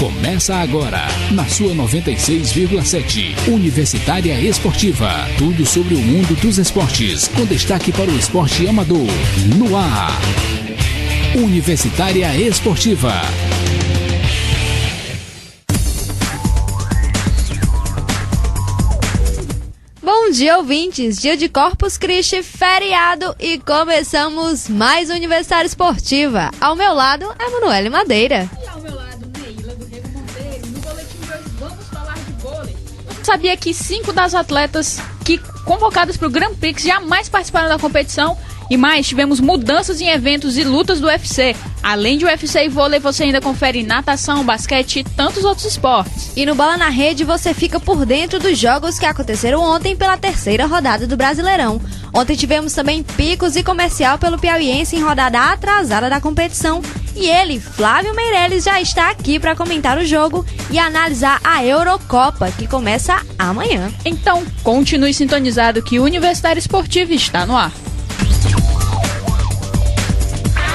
Começa agora, na sua 96,7. Universitária Esportiva. Tudo sobre o mundo dos esportes, com destaque para o esporte amador. No ar. Universitária Esportiva. Bom dia, ouvintes! Dia de Corpus Christi, feriado, e começamos mais Universitária Esportiva. Ao meu lado é Manoel Madeira. E ao meu lado, Neila do Rego Monteiro. No boletim de hoje vamos falar de vôlei. Você sabia que 5 das atletas convocadas para o Grand Prix jamais participaram da competição? E mais, tivemos mudanças em eventos e lutas do UFC. Além de UFC e vôlei, você ainda confere natação, basquete e tantos outros esportes. E no Bola na Rede você fica por dentro dos jogos que aconteceram ontem pela terceira rodada do Brasileirão. Ontem tivemos também picos e comercial pelo piauiense em rodada atrasada da competição. E ele, Flávio Meirelles, já está aqui para comentar o jogo e analisar a Eurocopa, que começa amanhã. Então, continue sintonizado que o Universitário Esportivo está no ar.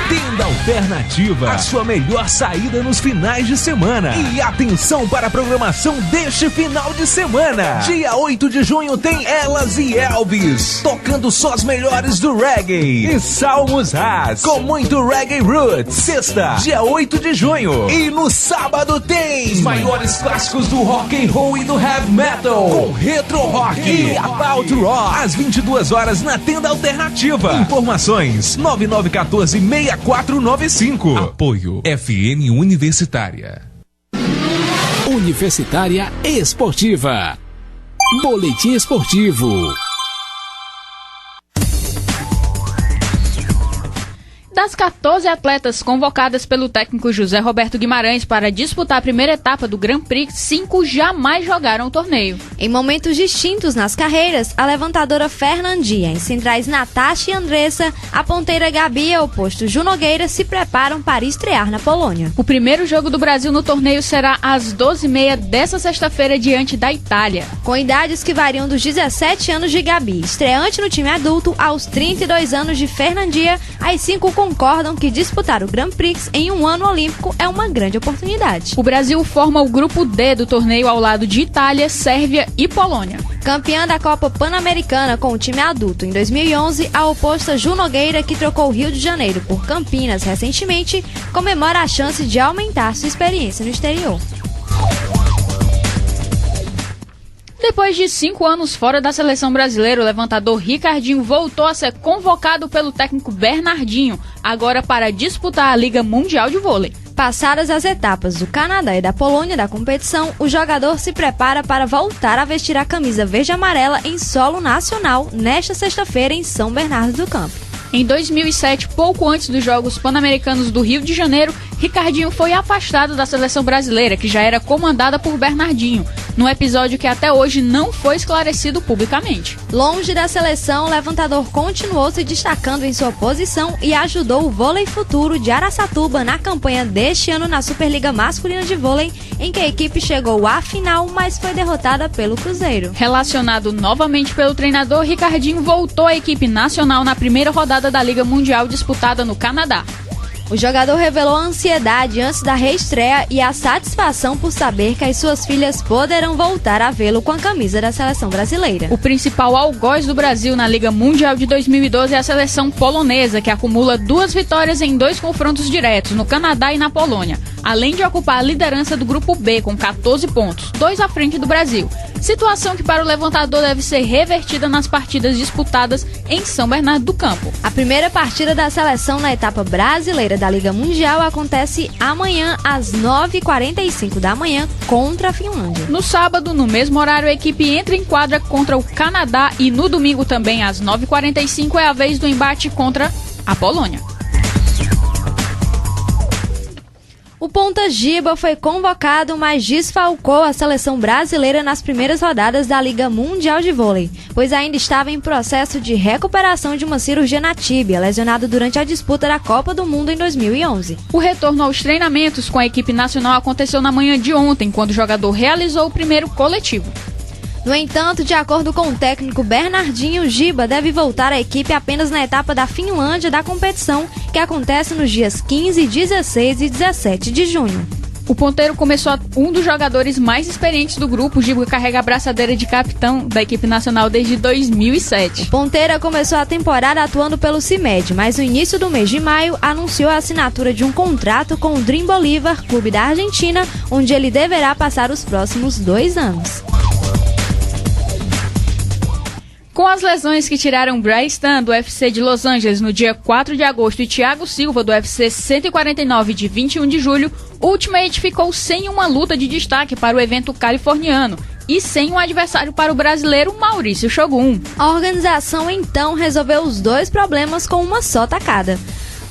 Tenda Alternativa, a sua melhor saída nos finais de semana. E atenção para a programação deste final de semana. Dia 8 de junho tem Elas e Elvis, tocando só as melhores do reggae. E Salmos Ras, com muito reggae roots. Sexta, dia 8 de junho. E no sábado tem os maiores clássicos do rock and roll e do heavy metal, com Retro Rock e About Rock, às 22 horas na Tenda Alternativa. Informações 9914-6495. Apoio FN Universitária. Universitária Esportiva. Boletim esportivo. Das 14 atletas convocadas pelo técnico José Roberto Guimarães para disputar a primeira etapa do Grand Prix, 5 jamais jogaram o torneio. Em momentos distintos nas carreiras, a levantadora Fernandinha, em centrais Natasha e Andressa, a ponteira Gabi e o oposto Ju Nogueira se preparam para estrear na Polônia. O primeiro jogo do Brasil no torneio será às 12h30 desta sexta-feira diante da Itália. Com idades que variam dos 17 anos de Gabi, estreante no time adulto, aos 32 anos de Fernandinha, as 5 concordam que disputar o Grand Prix em um ano olímpico é uma grande oportunidade. O Brasil forma o grupo D do torneio ao lado de Itália, Sérvia e Polônia. Campeã da Copa Pan-Americana com o time adulto em 2011, a oposta Ju Nogueira, que trocou o Rio de Janeiro por Campinas recentemente, comemora a chance de aumentar sua experiência no exterior. Depois de 5 anos fora da seleção brasileira, o levantador Ricardinho voltou a ser convocado pelo técnico Bernardinho, agora para disputar a Liga Mundial de Vôlei. Passadas as etapas do Canadá e da Polônia da competição, o jogador se prepara para voltar a vestir a camisa verde-amarela em solo nacional nesta sexta-feira em São Bernardo do Campo. Em 2007, pouco antes dos Jogos Pan-Americanos do Rio de Janeiro, Ricardinho foi afastado da seleção brasileira, que já era comandada por Bernardinho, num episódio que até hoje não foi esclarecido publicamente. Longe da seleção, o levantador continuou se destacando em sua posição e ajudou o Vôlei Futuro de Araçatuba na campanha deste ano na Superliga Masculina de Vôlei, em que a equipe chegou à final, mas foi derrotada pelo Cruzeiro. Relacionado novamente pelo treinador, Ricardinho voltou à equipe nacional na primeira rodada da Liga Mundial disputada no Canadá. O jogador revelou a ansiedade antes da reestreia e a satisfação por saber que as suas filhas poderão voltar a vê-lo com a camisa da seleção brasileira. O principal algoz do Brasil na Liga Mundial de 2012 é a seleção polonesa, que acumula 2 vitórias em 2 confrontos diretos, no Canadá e na Polônia, além de ocupar a liderança do Grupo B com 14 pontos, 2 à frente do Brasil. Situação que para o levantador deve ser revertida nas partidas disputadas em São Bernardo do Campo. A primeira partida da seleção na etapa brasileira da Liga Mundial acontece amanhã às 9h45 da manhã contra a Finlândia. No sábado, no mesmo horário, a equipe entra em quadra contra o Canadá e no domingo também às 9h45 é a vez do embate contra a Polônia. O ponta Giba foi convocado, mas desfalcou a seleção brasileira nas primeiras rodadas da Liga Mundial de Vôlei, pois ainda estava em processo de recuperação de uma cirurgia na tíbia, lesionado durante a disputa da Copa do Mundo em 2011. O retorno aos treinamentos com a equipe nacional aconteceu na manhã de ontem, quando o jogador realizou o primeiro coletivo. No entanto, de acordo com o técnico Bernardinho, Giba deve voltar à equipe apenas na etapa da Finlândia da competição, que acontece nos dias 15, 16 e 17 de junho. O ponteiro um dos jogadores mais experientes do grupo, Giba carrega a braçadeira de capitão da equipe nacional desde 2007. O ponteira começou a temporada atuando pelo CIMED, mas no início do mês de maio anunciou a assinatura de um contrato com o Dream Bolívar, clube da Argentina, onde ele deverá passar os próximos 2 anos. Com as lesões que tiraram Bryce Stan do UFC de Los Angeles no dia 4 de agosto e Thiago Silva do UFC 149 de 21 de julho, Ultimate ficou sem uma luta de destaque para o evento californiano e sem um adversário para o brasileiro Maurício Shogun. A organização então resolveu os 2 problemas com uma só tacada.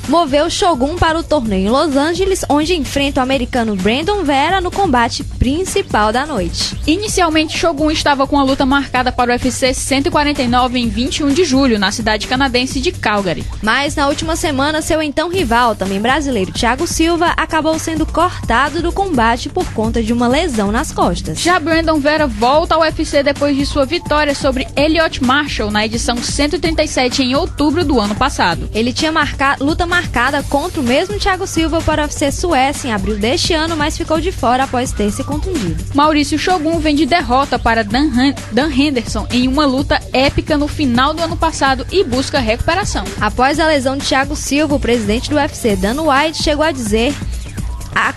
Moveu Shogun para o torneio em Los Angeles, onde enfrenta o americano Brandon Vera no combate principal da noite. Inicialmente, Shogun estava com a luta marcada para o UFC 149 em 21 de julho, na cidade canadense de Calgary. Mas na última semana, seu então rival, também brasileiro, Thiago Silva, acabou sendo cortado do combate por conta de uma lesão nas costas. Já Brandon Vera volta ao UFC depois de sua vitória sobre Elliot Marshall na edição 137 em outubro do ano passado. Ele tinha luta marcada contra o mesmo Thiago Silva para o UFC Suécia em abril deste ano, mas ficou de fora após ter se contundido. Maurício Shogun vem de derrota para Dan Henderson em uma luta épica no final do ano passado e busca recuperação. Após a lesão de Thiago Silva, o presidente do UFC, Dana White, chegou a dizer a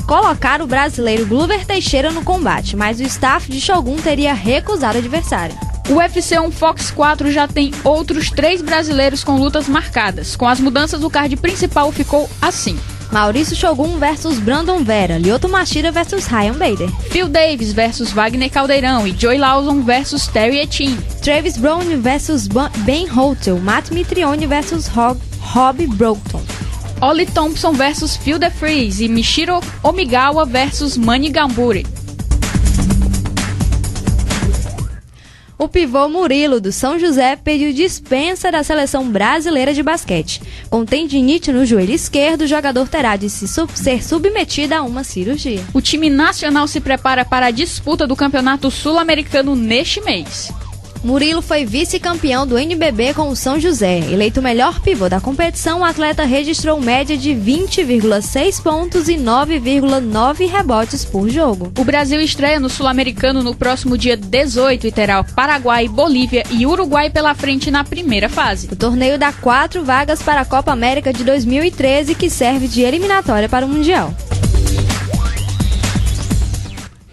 colocar o brasileiro Glover Teixeira no combate, mas o staff de Shogun teria recusado o adversário. O UFC 1 Fox 4 já tem outros 3 brasileiros com lutas marcadas. Com as mudanças, o card principal ficou assim: Maurício Shogun versus Brandon Vera, Lyoto Machida versus Ryan Bader, Phil Davis versus Wagner Caldeirão e Joey Lawson versus Terry Etin, Travis Browne versus Ben Hotel, Matt Mitrione versus Rob Broughton, Ollie Thompson versus Phil DeFries e Michiro Omigawa versus Manny Gamburi. O pivô Murilo, do São José, pediu dispensa da seleção brasileira de basquete. Com tendinite no joelho esquerdo, o jogador terá de ser submetido a uma cirurgia. O time nacional se prepara para a disputa do Campeonato Sul-Americano neste mês. Murilo foi vice-campeão do NBB com o São José. Eleito o melhor pivô da competição, o atleta registrou média de 20,6 pontos e 9,9 rebotes por jogo. O Brasil estreia no Sul-Americano no próximo dia 18 e terá Paraguai, Bolívia e Uruguai pela frente na primeira fase. O torneio dá 4 vagas para a Copa América de 2013, que serve de eliminatória para o Mundial.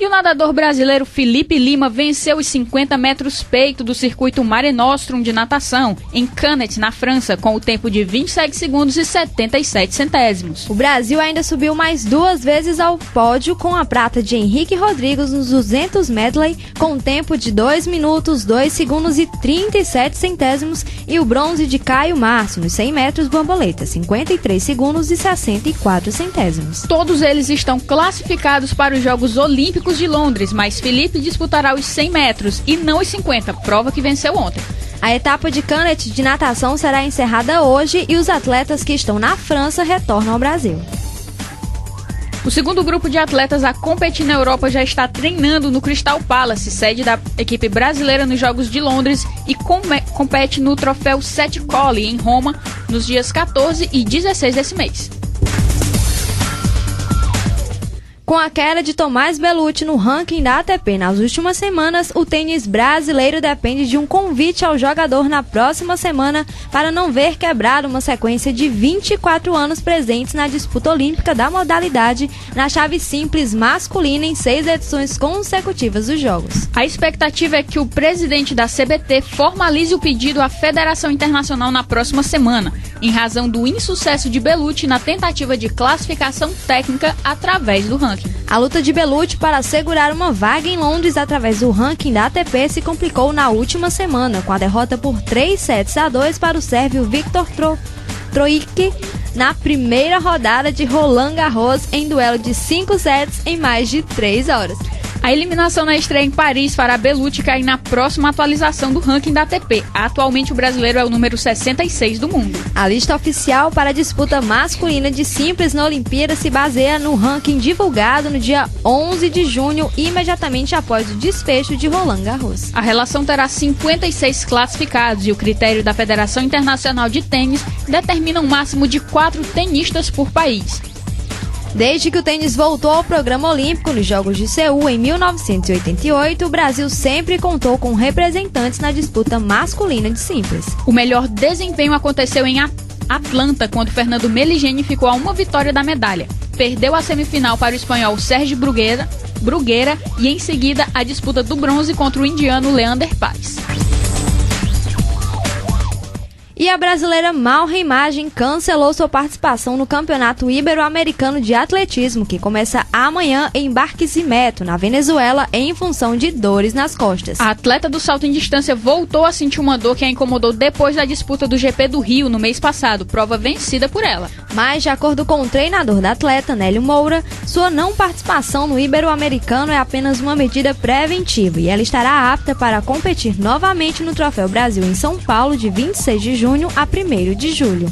E o nadador brasileiro Felipe Lima venceu os 50 metros peito do circuito Mare Nostrum de natação, em Canet, na França, com o tempo de 27 segundos e 77 centésimos. O Brasil ainda subiu mais 2 vezes ao pódio, com a prata de Henrique Rodrigues nos 200 medley, com o tempo de 2 minutos, 2 segundos e 37 centésimos, e o bronze de Caio Márcio nos 100 metros bamboleta, 53 segundos e 64 centésimos. Todos eles estão classificados para os Jogos Olímpicos de Londres, mas Felipe disputará os 100 metros e não os 50, prova que venceu ontem. A etapa de Canet de natação será encerrada hoje e os atletas que estão na França retornam ao Brasil. O segundo grupo de atletas a competir na Europa já está treinando no Crystal Palace, sede da equipe brasileira nos Jogos de Londres, e compete no troféu Seth Colli em Roma nos dias 14 e 16 desse mês. Com a queda de Tomás Bellucci no ranking da ATP nas últimas semanas, o tênis brasileiro depende de um convite ao jogador na próxima semana para não ver quebrado uma sequência de 24 anos presentes na disputa olímpica da modalidade na chave simples masculina em 6 edições consecutivas dos Jogos. A expectativa é que o presidente da CBT formalize o pedido à Federação Internacional na próxima semana, em razão do insucesso de Bellucci na tentativa de classificação técnica através do ranking. A luta de Bellucci para assegurar uma vaga em Londres através do ranking da ATP se complicou na última semana, com a derrota por 3-2 para o sérvio Viktor Troicki na primeira rodada de Roland Garros em duelo de 5 sets em mais de 3 horas. A eliminação na estreia em Paris fará Bellucci cair na próxima atualização do ranking da ATP. Atualmente o brasileiro é o número 66 do mundo. A lista oficial para a disputa masculina de simples na Olimpíada se baseia no ranking divulgado no dia 11 de junho, imediatamente após o desfecho de Roland Garros. A relação terá 56 classificados e o critério da Federação Internacional de Tênis determina um máximo de 4 tenistas por país. Desde que o tênis voltou ao programa olímpico nos Jogos de Seul em 1988, o Brasil sempre contou com representantes na disputa masculina de simples. O melhor desempenho aconteceu em Atlanta, quando Fernando Meligeni ficou a uma vitória da medalha. Perdeu a semifinal para o espanhol Sérgio Bruguera e em seguida a disputa do bronze contra o indiano Leander Paes. E a brasileira Malha Imagem cancelou sua participação no Campeonato Ibero-Americano de Atletismo, que começa amanhã em Barquisimeto, na Venezuela, em função de dores nas costas. A atleta do salto em distância voltou a sentir uma dor que a incomodou depois da disputa do GP do Rio no mês passado, prova vencida por ela. Mas, de acordo com o treinador da atleta, Nélio Moura, sua não participação no Ibero-Americano é apenas uma medida preventiva e ela estará apta para competir novamente no Troféu Brasil em São Paulo de 26 de junho a 1º de julho.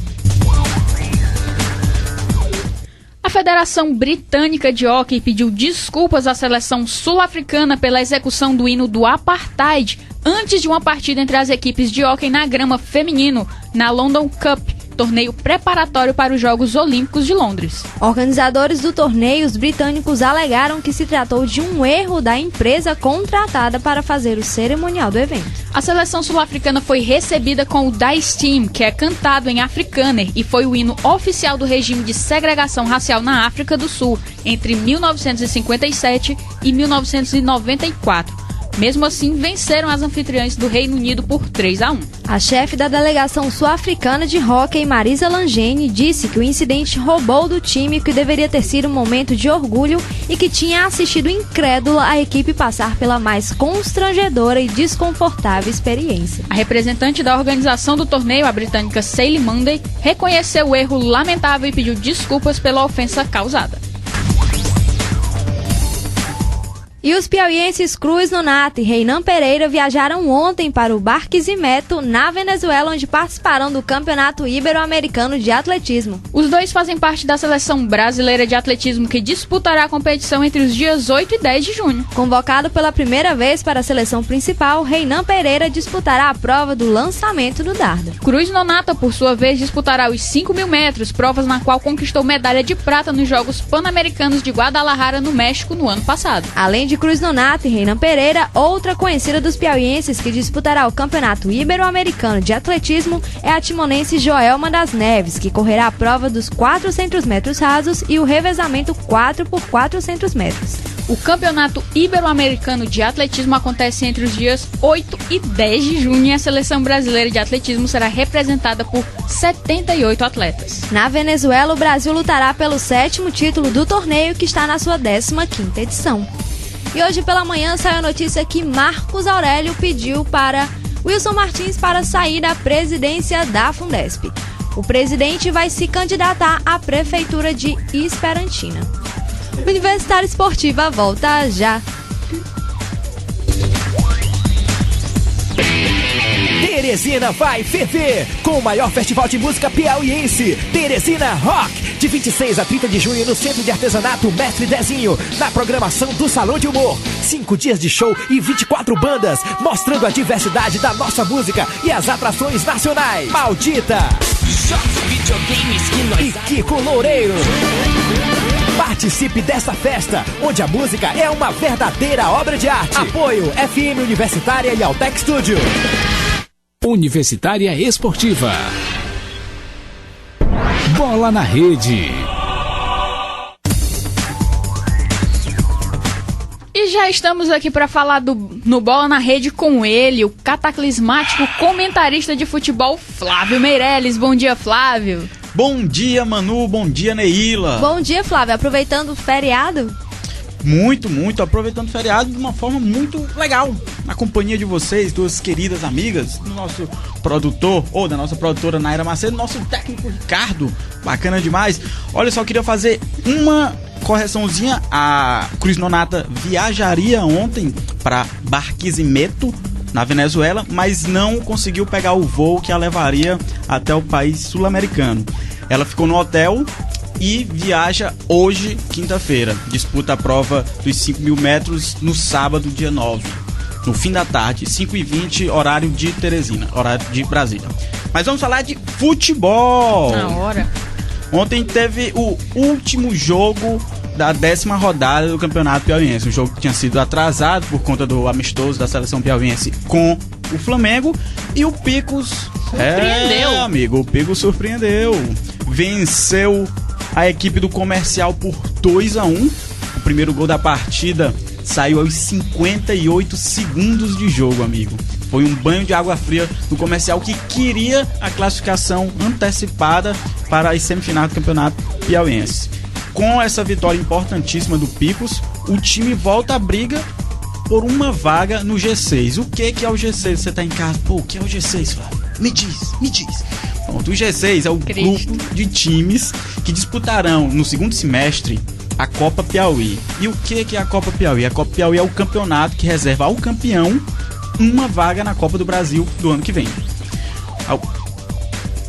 A Federação Britânica de Hóquei pediu desculpas à seleção sul-africana pela execução do hino do Apartheid antes de uma partida entre as equipes de hóquei na grama feminino na London Cup, torneio preparatório para os Jogos Olímpicos de Londres. Organizadores do torneio, os britânicos alegaram que se tratou de um erro da empresa contratada para fazer o cerimonial do evento. A seleção sul-africana foi recebida com o Daistim, que é cantado em Afrikaner e foi o hino oficial do regime de segregação racial na África do Sul entre 1957 e 1994. Mesmo assim, venceram as anfitriãs do Reino Unido por 3-1. A chefe da delegação sul-africana de hóquei, Marisa Langeni, disse que o incidente roubou do time que deveria ter sido um momento de orgulho e que tinha assistido incrédula a equipe passar pela mais constrangedora e desconfortável experiência. A representante da organização do torneio, a britânica Sally Munday, reconheceu o erro lamentável e pediu desculpas pela ofensa causada. E os piauienses Cruz Nonato e Reinan Pereira viajaram ontem para o Barquisimeto, na Venezuela, onde participarão do Campeonato Ibero-Americano de Atletismo. Os dois fazem parte da seleção brasileira de atletismo que disputará a competição entre os dias 8 e 10 de junho. Convocado pela primeira vez para a seleção principal, Reinan Pereira disputará a prova do lançamento do dardo. Cruz Nonato, por sua vez, disputará os 5.000 metros, provas na qual conquistou medalha de prata nos Jogos Pan-Americanos de Guadalajara, no México, no ano passado. Além de Cruz Nonato e Reinan Pereira, outra conhecida dos piauienses que disputará o Campeonato Ibero-Americano de Atletismo é a timonense Joelma das Neves, que correrá a prova dos 400 metros rasos e o revezamento 4x400 metros. O Campeonato Ibero-Americano de Atletismo acontece entre os dias 8 e 10 de junho e a seleção brasileira de atletismo será representada por 78 atletas. Na Venezuela, o Brasil lutará pelo 7º título do torneio, que está na sua 15ª edição. E hoje pela manhã saiu a notícia que Marcos Aurélio pediu para Wilson Martins para sair da presidência da Fundesp. O presidente vai se candidatar à prefeitura de Esperantina. Universitária Esportiva volta já. Teresina vai ferver com o maior festival de música piauiense, Teresina Rock, de 26 a 30 de junho no Centro de Artesanato Mestre Dezinho, na programação do Salão de Humor. 5 dias de show e 24 bandas, mostrando a diversidade da nossa música e as atrações nacionais. Maldita e Kiko Loureiro. Participe dessa festa, onde a música é uma verdadeira obra de arte. Apoio FM Universitária e Altec Studio. Universitária Esportiva. Bola na Rede. E já estamos aqui para falar no Bola na Rede com ele, o cataclismático comentarista de futebol, Flávio Meirelles. Bom dia, Flávio. Bom dia, Manu. Bom dia, Neila. Bom dia, Flávio. Aproveitando o feriado? Muito. Aproveitando o feriado de uma forma muito legal. Na companhia de vocês, duas queridas amigas, do nosso produtor, ou da nossa produtora Naira Macedo, nosso técnico Ricardo. Bacana demais. Olha só, eu queria fazer uma correçãozinha. A Cruz Nonata viajaria ontem para Barquisimeto, na Venezuela, mas não conseguiu pegar o voo que a levaria até o país sul-americano. Ela ficou no hotel e viaja hoje, quinta-feira. Disputa a prova dos 5.000 metros no sábado, dia 9, no fim da tarde, 5h20, horário de Teresina, horário de Brasília. Mas vamos falar de futebol. Na hora. Ontem teve o último jogo da 10ª rodada do Campeonato Piauiense. Um jogo que tinha sido atrasado por conta do amistoso da seleção piauiense com o Flamengo. E o Picos... surpreendeu. Amigo, o Picos surpreendeu. Venceu a equipe do Comercial por 2-1. O primeiro gol da partida saiu aos 58 segundos de jogo, amigo. Foi um banho de água fria do Comercial, que queria a classificação antecipada para as semifinais do Campeonato Piauiense. Com essa vitória importantíssima do Picos, o time volta à briga por uma vaga no G6. O que é o G6? Você tá em casa, pô, o que é o G6, Flávio? Me diz. Pronto, o G6 é o grupo de times que disputarão no segundo semestre a Copa Piauí. E o que é a Copa Piauí? A Copa Piauí é o campeonato que reserva ao campeão uma vaga na Copa do Brasil do ano que vem.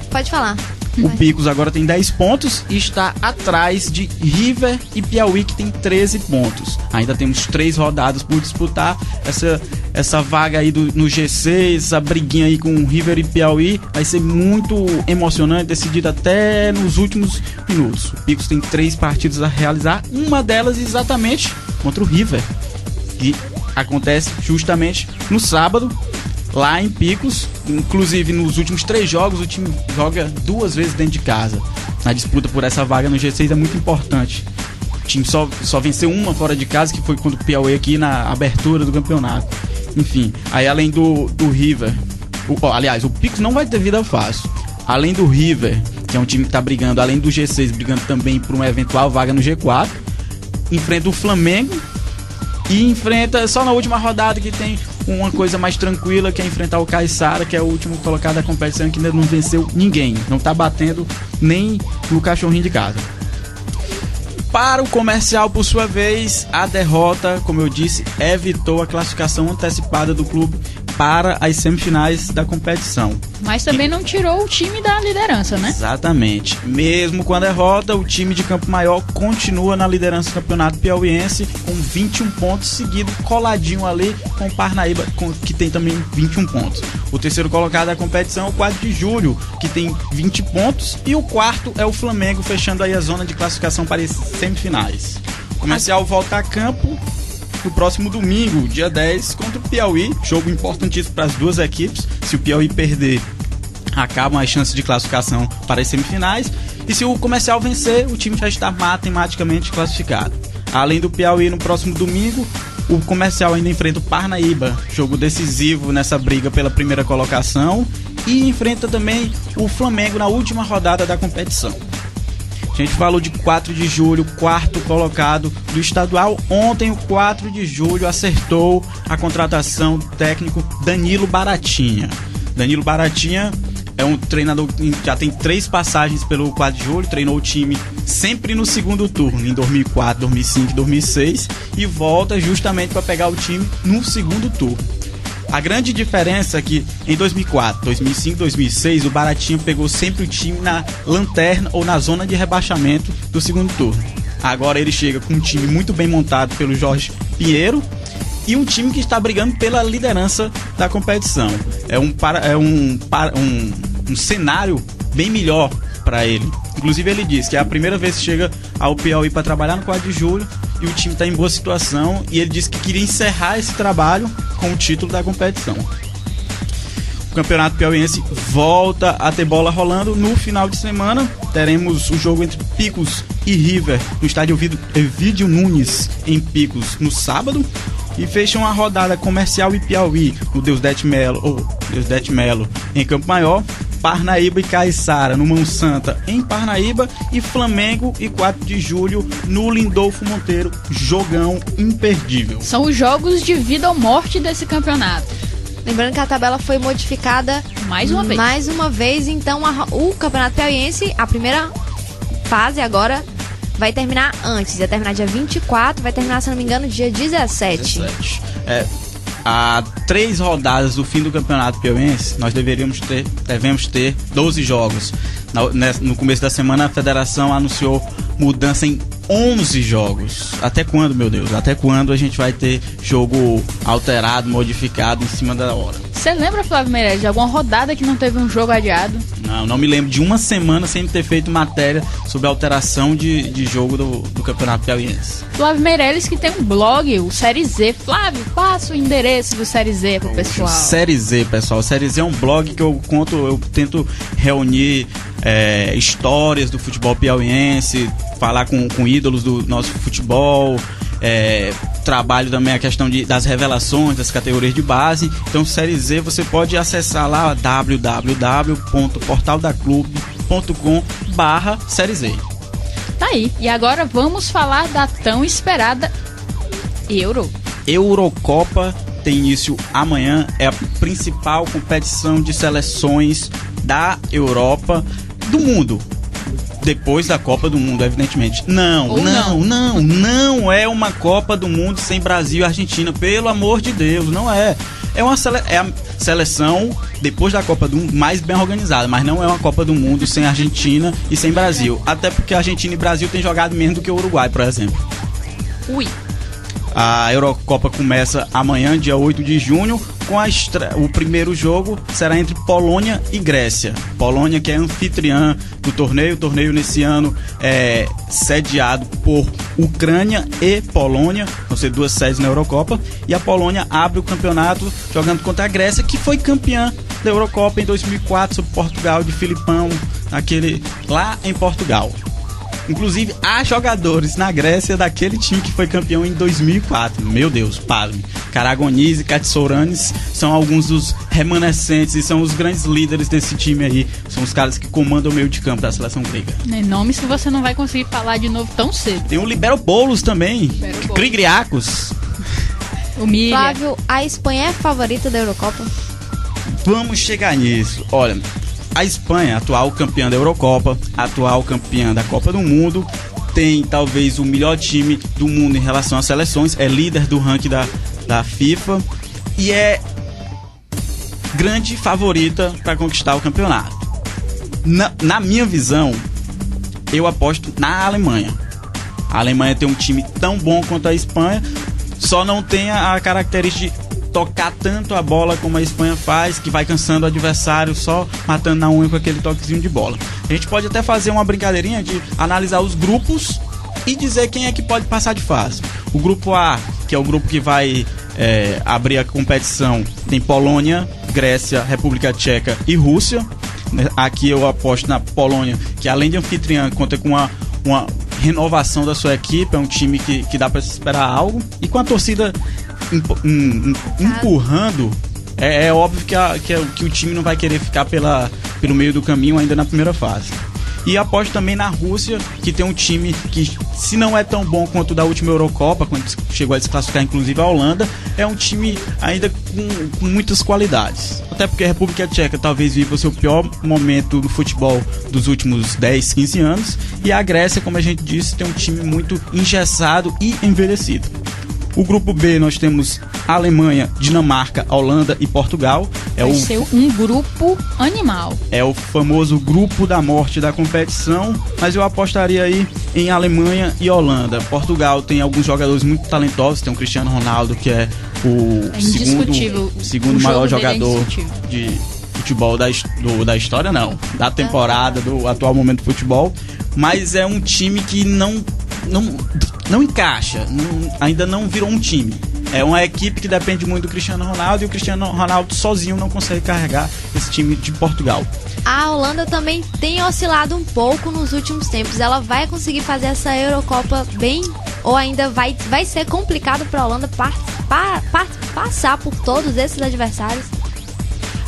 Pode falar. O Picos agora tem 10 pontos e está atrás de River e Piauí, que tem 13 pontos. Ainda temos 3 rodadas por disputar. Essa vaga aí no G6, essa briguinha aí com River e Piauí, vai ser muito emocionante, decidida até nos últimos minutos. O Picos tem 3 partidas a realizar, uma delas exatamente contra o River, que acontece justamente no sábado, lá em Picos. Inclusive, nos últimos 3 jogos, o time joga 2 vezes dentro de casa. Na disputa por essa vaga no G6 é muito importante. O time só venceu uma fora de casa, que foi contra o Piauí aqui na abertura do campeonato. Enfim, aí além do River... aliás, o Picos não vai ter vida fácil. Além do River, que é um time que está brigando, além do G6, brigando também por uma eventual vaga no G4, enfrenta o Flamengo e enfrenta, só na última rodada que tem uma coisa mais tranquila, que é enfrentar o Caiçara, que é o último colocado da competição, que ainda não venceu ninguém, não tá batendo nem no cachorrinho de casa. Para o Comercial, por sua vez, a derrota, como eu disse, evitou a classificação antecipada do clube para as semifinais da competição. Mas também não tirou o time da liderança, né? Exatamente. Mesmo com a derrota, o time de Campo Maior continua na liderança do Campeonato Piauiense com 21 pontos, seguido coladinho ali com o Parnaíba, que tem também 21 pontos. O terceiro colocado da competição é o 4 de Julho, que tem 20 pontos, e o quarto é o Flamengo, fechando aí a zona de classificação para as semifinais. O Comercial volta a campo no próximo domingo, dia 10, contra o Piauí. Jogo importantíssimo para as duas equipes. Se o Piauí perder, acabam as chances de classificação para as semifinais. E se o Comercial vencer, o time já está matematicamente classificado. Além do Piauí, no próximo domingo, o Comercial ainda enfrenta o Parnaíba, jogo decisivo nessa briga pela primeira colocação. E enfrenta também o Flamengo na última rodada da competição. A gente falou de 4 de julho, quarto colocado do estadual. Ontem o 4 de julho acertou a contratação do técnico Danilo Baratinha. Danilo Baratinha é um treinador que já tem 3 passagens pelo 4 de julho, treinou o time sempre no segundo turno, em 2004, 2005 e 2006, e volta justamente para pegar o time no segundo turno. A grande diferença é que em 2004, 2005, 2006, o Baratinha pegou sempre o time na lanterna ou na zona de rebaixamento do segundo turno. Agora ele chega com um time muito bem montado pelo Jorge Pinheiro e um time que está brigando pela liderança da competição. É um cenário bem melhor para ele. Inclusive ele disse que é a primeira vez que chega ao Piauí para trabalhar no 4 de julho e o time está em boa situação, e ele disse que queria encerrar esse trabalho com o título da competição. O Campeonato Piauiense volta a ter bola rolando no final de semana. Teremos o jogo entre Picos e River no estádio Ovidio Nunes, em Picos, no sábado. E fecham a rodada Comercial e Piauí no Deusdete Melo, em Campo Maior. Parnaíba e Caiçara no Mão Santa, em Parnaíba, e Flamengo e 4 de julho no Lindolfo Monteiro. Jogão imperdível. São os jogos de vida ou morte desse campeonato. Lembrando que a tabela foi modificada mais uma vez, então o Campeonato Piauiense, a primeira fase agora vai terminar antes, ia terminar dia 24, vai terminar, se não me engano, dia 17. A 3 rodadas do fim do Campeonato Piauiense, nós devemos ter 12 jogos. No começo da semana, a federação anunciou mudança em 11 jogos. Até quando, meu Deus? Até quando a gente vai ter jogo alterado, modificado em cima da hora? Você lembra, Flávio Meirelles, de alguma rodada que não teve um jogo adiado? Não me lembro de uma semana sem ter feito matéria sobre a alteração de jogo do Campeonato Piauiense. Flávio Meirelles, que tem um blog, o Série Z. Flávio, passa o endereço do Série Z pro pessoal. Série Z, pessoal. Série Z é um blog que eu tento reunir histórias do futebol piauiense, falar com ídolos do nosso futebol, trabalho também a questão das revelações das categorias de base. Então, Série Z, você pode acessar lá www.portaldaclube.com/Série Z. Tá aí. E agora vamos falar da tão esperada Eurocopa tem início amanhã. É a principal competição de seleções da Europa, do mundo. Depois da Copa do Mundo, evidentemente. Não é uma Copa do Mundo sem Brasil e Argentina, pelo amor de Deus, não é. É a seleção, depois da Copa do Mundo, mais bem organizada, mas não é uma Copa do Mundo sem Argentina e sem Brasil. Até porque a Argentina e Brasil têm jogado menos do que o Uruguai, por exemplo. A Eurocopa começa amanhã, dia 8 de junho, com o primeiro jogo será entre Polônia e Grécia. Polônia, que é anfitriã do torneio. O torneio nesse ano é sediado por Ucrânia e Polônia, vão ser duas sedes na Eurocopa. E a Polônia abre o campeonato jogando contra a Grécia, que foi campeã da Eurocopa em 2004 sobre Portugal, de Filipão, lá em Portugal. Inclusive, há jogadores na Grécia daquele time que foi campeão em 2004. Meu Deus, pasme. Karagonis e Katsouranis são alguns dos remanescentes e são os grandes líderes desse time aí. São os caras que comandam o meio de campo da seleção grega. Nomes que você não vai conseguir falar de novo tão cedo. Tem o Liberopoulos também. Krigriakos. Humilha. Flávio, a Espanha é a favorita da Eurocopa? Vamos chegar nisso. Olha, a Espanha, atual campeã da Eurocopa, atual campeã da Copa do Mundo, tem talvez o melhor time do mundo em relação às seleções, é líder do ranking da FIFA e é grande favorita para conquistar o campeonato. Na minha visão, eu aposto na Alemanha. A Alemanha tem um time tão bom quanto a Espanha, só não tem a característica de tocar tanto a bola como a Espanha faz, que vai cansando o adversário só matando na unha com aquele toquezinho de bola. A gente pode até fazer uma brincadeirinha de analisar os grupos e dizer quem é que pode passar de fase. O grupo A, que é o grupo que vai abrir a competição, tem Polônia, Grécia, República Tcheca e Rússia. Aqui eu aposto na Polônia, que além de anfitriã, conta com uma renovação da sua equipe, é um time que dá para se esperar algo, e com a torcida empurrando, é óbvio que o time não vai querer ficar pelo meio do caminho ainda na primeira fase. E aposto também na Rússia, que tem um time que, se não é tão bom quanto o da última Eurocopa, quando chegou a desclassificar inclusive a Holanda, é um time ainda com muitas qualidades. Até porque a República Tcheca talvez viva o seu pior momento no futebol dos últimos 10, 15 anos. E a Grécia, como a gente disse, tem um time muito engessado e envelhecido. O grupo B nós temos Alemanha, Dinamarca, Holanda e Portugal. Vai ser um grupo animal. É o famoso grupo da morte da competição, mas eu apostaria aí em Alemanha e Holanda. Portugal tem alguns jogadores muito talentosos, tem o Cristiano Ronaldo, que é o segundo maior jogador de futebol da história, não, da temporada, do atual momento do futebol, mas é um time que não encaixa, ainda não virou um time. É uma equipe que depende muito do Cristiano Ronaldo, e o Cristiano Ronaldo sozinho não consegue carregar esse time de Portugal. A Holanda também tem oscilado um pouco nos últimos tempos. Ela vai conseguir fazer essa Eurocopa bem, ou ainda vai ser complicado para a Holanda passar por todos esses adversários?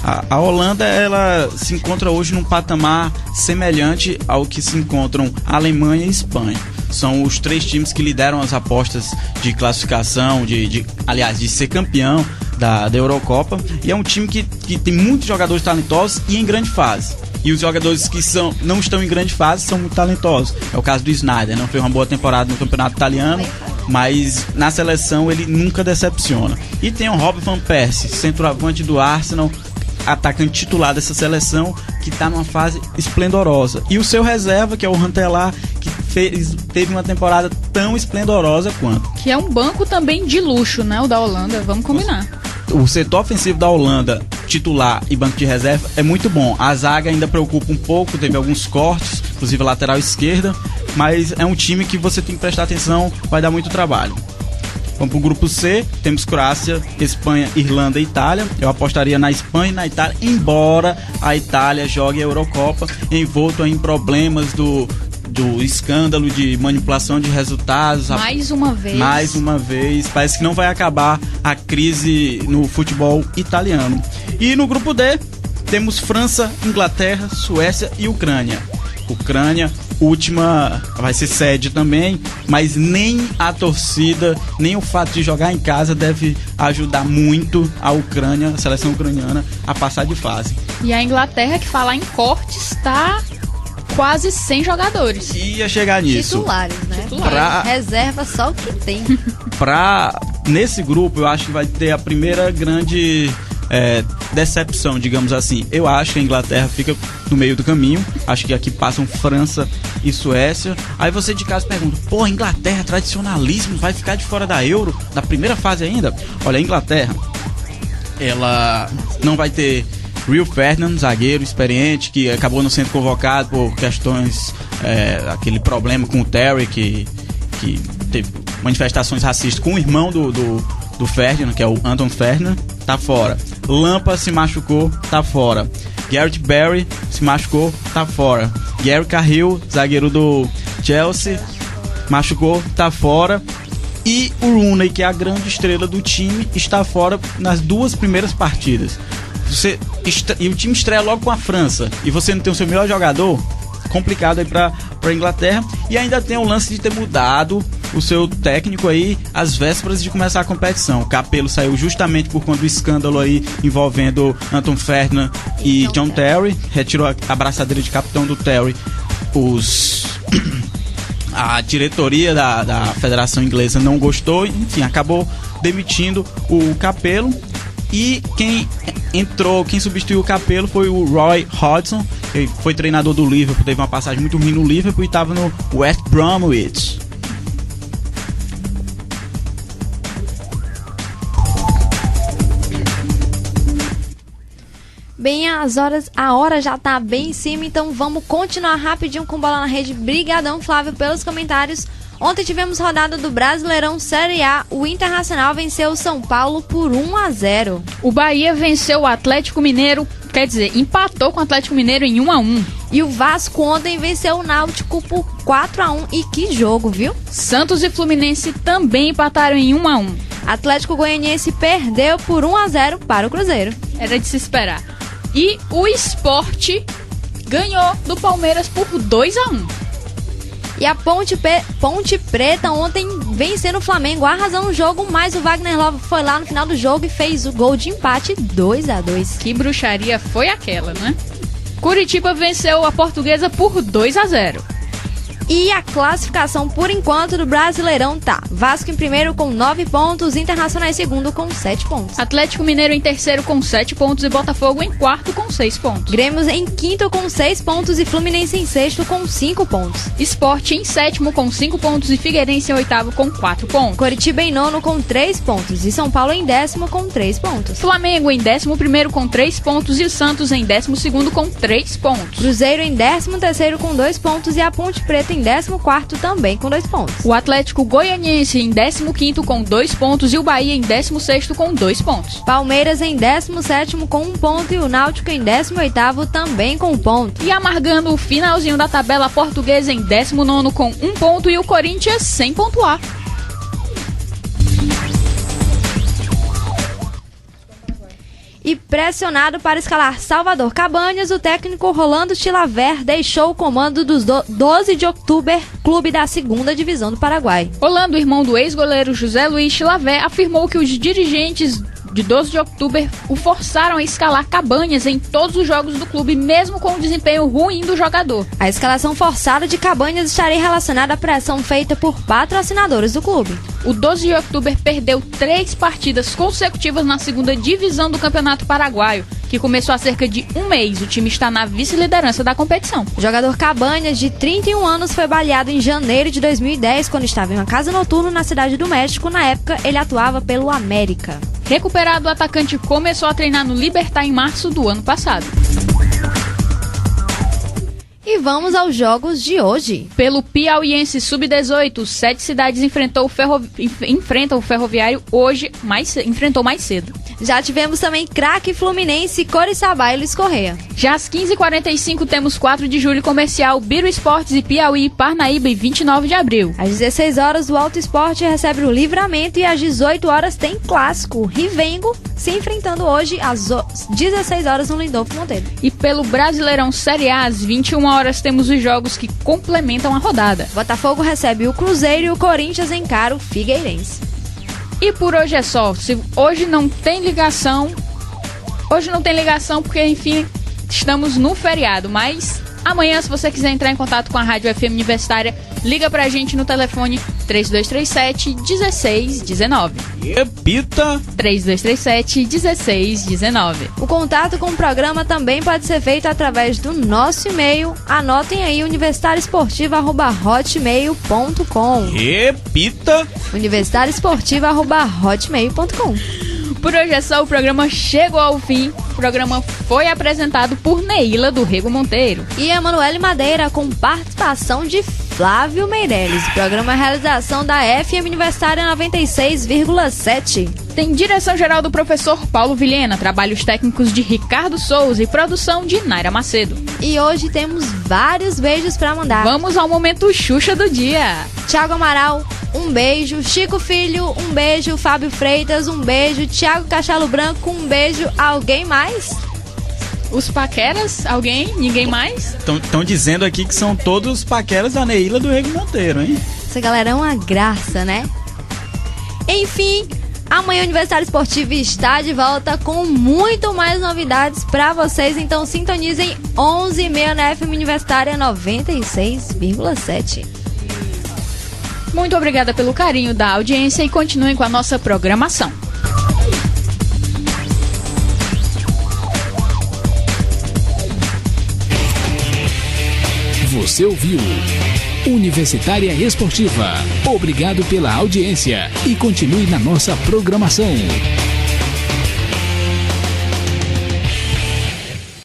A Holanda, ela se encontra hoje num patamar semelhante ao que se encontram Alemanha e Espanha. São os três times que lideram as apostas de classificação, de ser campeão da Eurocopa. E é um time que tem muitos jogadores talentosos e em grande fase. E os jogadores que não estão em grande fase são muito talentosos. É o caso do Sneijder, não fez uma boa temporada no campeonato italiano, mas na seleção ele nunca decepciona. E tem o Robin van Persie, centroavante do Arsenal, atacante titular dessa seleção, que está numa fase esplendorosa. E o seu reserva, que é o Huntelaar, que teve uma temporada tão esplendorosa quanto. Que é um banco também de luxo, né? O da Holanda, vamos combinar. O setor ofensivo da Holanda, titular e banco de reserva, é muito bom. A zaga ainda preocupa um pouco, teve alguns cortes, inclusive a lateral esquerda, mas é um time que você tem que prestar atenção, vai dar muito trabalho. Vamos pro grupo C, temos Croácia, Espanha, Irlanda e Itália. Eu apostaria na Espanha e na Itália, embora a Itália jogue a Eurocopa envolto em problemas do escândalo de manipulação de resultados. Mais uma vez. Parece que não vai acabar a crise no futebol italiano. E no grupo D, temos França, Inglaterra, Suécia e Ucrânia. Ucrânia, última, vai ser sede também, mas nem a torcida, nem o fato de jogar em casa deve ajudar muito a Ucrânia, a seleção ucraniana, a passar de fase. E a Inglaterra, que falar em cortes, está quase 100 jogadores. Ia chegar nisso. Titulares, né? Reserva só o que tem. Nesse grupo, eu acho que vai ter a primeira grande decepção, digamos assim. Eu acho que a Inglaterra fica no meio do caminho. Acho que aqui passam França e Suécia. Aí você de casa pergunta, pô, Inglaterra, tradicionalismo, vai ficar de fora da Euro, da primeira fase ainda? Olha, a Inglaterra, ela não vai ter Rio Ferdinand, zagueiro experiente, que acabou não sendo convocado por questões, aquele problema com o Terry, que teve manifestações racistas com o irmão do Ferdinand, que é o Anton Ferdinand, tá fora. Lampa se machucou, tá fora. Gareth Barry se machucou, tá fora. Gary Cahill, zagueiro do Chelsea, machucou, tá fora. E o Rooney, que é a grande estrela do time, está fora nas 2 primeiras partidas. E o time estreia logo com a França e você não tem o seu melhor jogador, complicado aí pra Inglaterra. E ainda tem o lance de ter mudado o seu técnico aí às vésperas de começar a competição. O Capello saiu justamente por conta do escândalo aí envolvendo Anton Ferdinand e John Terry, retirou a abraçadeira de capitão do Terry. A diretoria da Federação Inglesa não gostou, enfim, acabou demitindo o Capello. E quem substituiu o Capello foi o Roy Hodgson, que foi treinador do Liverpool, teve uma passagem muito ruim no Liverpool e estava no West Bromwich. Bem, a hora já tá bem em cima, então vamos continuar rapidinho com Bola na Rede. Brigadão, Flávio, pelos comentários. Ontem tivemos rodada do Brasileirão Série A. O Internacional venceu o São Paulo por 1-0. O Bahia venceu o Atlético Mineiro, empatou com o Atlético Mineiro em 1-1. E o Vasco ontem venceu o Náutico por 4-1. E que jogo, viu? Santos e Fluminense também empataram em 1-1. Atlético Goianiense perdeu por 1-0 para o Cruzeiro. Era de se esperar. E o Sport ganhou do Palmeiras por 2-1. E a Ponte Preta ontem vencendo o Flamengo, arrasou no jogo, mas o Wagner Love foi lá no final do jogo e fez o gol de empate 2-2. Que bruxaria foi aquela, né? Curitiba venceu a Portuguesa por 2-0. E a classificação, por enquanto, do Brasileirão tá: Vasco em primeiro com 9 pontos, Internacional em segundo com 7 pontos. Atlético Mineiro em terceiro com 7 pontos e Botafogo em quarto com 6 pontos. Grêmio em quinto com 6 pontos e Fluminense em sexto com 5 pontos. Sport em sétimo com 5 pontos e Figueirense em oitavo com 4 pontos. Coritiba em nono com 3 pontos e São Paulo em décimo com 3 pontos. Flamengo em 11º com 3 pontos e o Santos em 12º com 3 pontos. Cruzeiro em 13º com 2 pontos e a Ponte Preta em 14º também com 2 pontos. O Atlético Goianiense em 15º com 2 pontos e o Bahia em 16º com 2 pontos. Palmeiras em 17º com 1 ponto e o Náutico em 18º também com 1 ponto. E amargando o finalzinho da tabela, Portuguesa em 19º com 1 ponto e o Corinthians sem pontuar. E pressionado para escalar Salvador Cabanas, o técnico Rolando Chilavert deixou o comando dos 12 de outubro, clube da 2ª divisão do Paraguai. Rolando, irmão do ex-goleiro José Luiz Chilavert, afirmou que os dirigentes de 12 de outubro o forçaram a escalar Cabanhas em todos os jogos do clube, mesmo com o desempenho ruim do jogador. A escalação forçada de Cabanhas estaria relacionada à pressão feita por patrocinadores do clube. O 12 de outubro perdeu 3 partidas consecutivas na segunda divisão do Campeonato Paraguaio, que começou há cerca de um mês. O time está na vice-liderança da competição. O jogador Cabanhas, de 31 anos, foi baleado em janeiro de 2010, quando estava em uma casa noturna na Cidade do México. Na época, ele atuava pelo América. Recuperado, o atacante começou a treinar no Libertad em março do ano passado. E vamos aos jogos de hoje. Pelo Piauiense Sub-18, 7 cidades enfrentam o Ferroviário hoje, enfrentou mais cedo. Já tivemos também Craque, Fluminense, Coriçaba e Luiz Correia. Já às 15h45 temos 4 de julho Comercial, Biro Esportes e Piauí, Parnaíba e 29 de abril. Às 16 horas o Alto Esporte recebe o Livramento e às 18 horas tem Clássico, Rivengo se enfrentando hoje às 16 horas no Lindolfo Monteiro. E pelo Brasileirão Série A, às 21 horas temos os jogos que complementam a rodada. Botafogo recebe o Cruzeiro e o Corinthians encara o Figueirense. E por hoje é só. Hoje não tem ligação porque, enfim, estamos no feriado. Mas amanhã, se você quiser entrar em contato com a Rádio FM Universitária, liga pra gente no telefone 3237-1619. Repita! 3237-1619. O contato com o programa também pode ser feito através do nosso e-mail. Anotem aí, universitarioesportiva@hotmail.com. Repita! universitarioesportiva@hotmail.com. Por hoje é só, o programa chegou ao fim. O programa foi apresentado por Neila do Rego Monteiro e Emanuele Madeira, com participação de Flávio Meirelles. O programa é a realização da FM Universitária 96,7. Tem direção geral do professor Paulo Vilhena, trabalhos técnicos de Ricardo Souza e produção de Naira Macedo. E hoje temos vários beijos pra mandar. Vamos ao momento Xuxa do dia. Thiago Amaral, um beijo. Chico Filho, um beijo. Fábio Freitas, um beijo. Thiago Cachalo Branco, um beijo. Alguém mais? Os paqueras? Alguém? Ninguém mais? Estão dizendo aqui que são todos paqueras da Neila do Rego Monteiro, hein? Essa galera é uma graça, né? Enfim, amanhã o Universitário Esportivo está de volta com muito mais novidades pra vocês. Então sintonizem 11h30 na FM Universitária 96,7. Muito obrigada pelo carinho da audiência e continuem com a nossa programação. Você ouviu Universitária Esportiva. Obrigado pela audiência e continue na nossa programação.